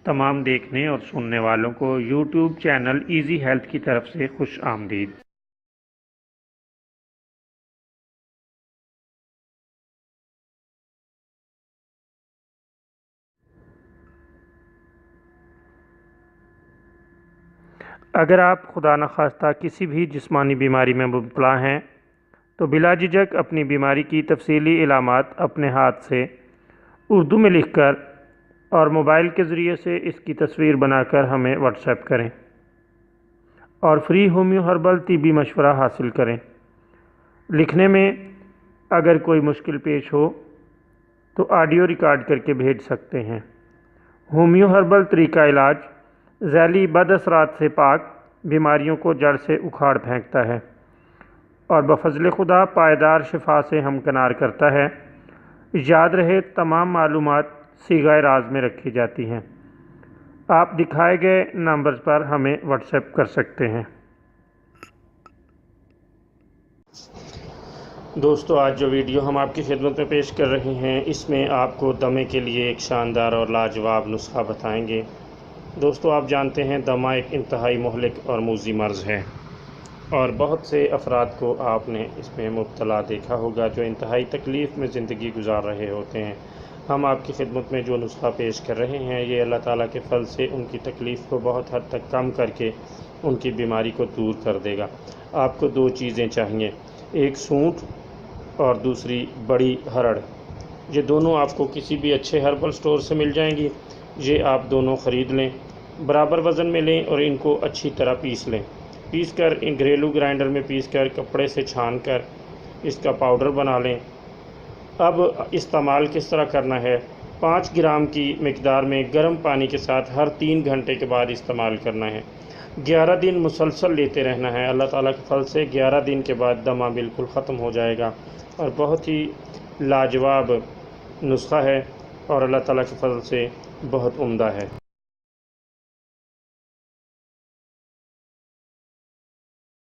تمام دیکھنے اور سننے والوں کو یوٹیوب چینل ایزی ہیلتھ کی طرف سے خوش آمدید۔ اگر آپ خدا نخواستہ کسی بھی جسمانی بیماری میں مبتلا ہیں تو بلا جھجک اپنی بیماری کی تفصیلی علامات اپنے ہاتھ سے اردو میں لکھ کر اور موبائل کے ذریعے سے اس کی تصویر بنا کر ہمیں واٹس ایپ کریں اور فری ہومیو ہربل طبی مشورہ حاصل کریں۔ لکھنے میں اگر کوئی مشکل پیش ہو تو آڈیو ریکارڈ کر کے بھیج سکتے ہیں۔ ہومیو ہربل طریقہ علاج ذیلی بد اثرات سے پاک، بیماریوں کو جڑ سے اکھاڑ پھینکتا ہے اور بفضل خدا پائیدار شفا سے ہمکنار کرتا ہے۔ یاد رہے تمام معلومات صیغہ راز میں رکھی جاتی ہیں۔ آپ دکھائے گئے نمبرز پر ہمیں واٹس ایپ کر سکتے ہیں۔ دوستو، آج جو ویڈیو ہم آپ کی خدمت میں پیش کر رہے ہیں اس میں آپ کو دمے کے لیے ایک شاندار اور لاجواب نسخہ بتائیں گے۔ دوستو، آپ جانتے ہیں دمہ ایک انتہائی مہلک اور موذی مرض ہے اور بہت سے افراد کو آپ نے اس میں مبتلا دیکھا ہوگا جو انتہائی تکلیف میں زندگی گزار رہے ہوتے ہیں۔ ہم آپ کی خدمت میں جو نسخہ پیش کر رہے ہیں یہ اللہ تعالیٰ کے فضل سے ان کی تکلیف کو بہت حد تک کم کر کے ان کی بیماری کو دور کر دے گا۔ آپ کو دو چیزیں چاہیے، ایک سونٹ اور دوسری بڑی ہرڑ۔ یہ دونوں آپ کو کسی بھی اچھے ہربل سٹور سے مل جائیں گی۔ یہ آپ دونوں خرید لیں، برابر وزن میں لیں اور ان کو اچھی طرح پیس لیں۔ پیس کر گھریلو گرائنڈر میں پیس کر کپڑے سے چھان کر اس کا پاؤڈر بنا لیں۔ اب استعمال کس طرح کرنا ہے؟ 5 گرام کی مقدار میں گرم پانی کے ساتھ ہر 3 گھنٹے کے بعد استعمال کرنا ہے۔ 11 دن مسلسل لیتے رہنا ہے۔ اللہ تعالیٰ کے فضل سے 11 دن کے بعد دمہ بالکل ختم ہو جائے گا اور بہت ہی لاجواب نسخہ ہے اور اللہ تعالیٰ کے فضل سے بہت عمدہ ہے۔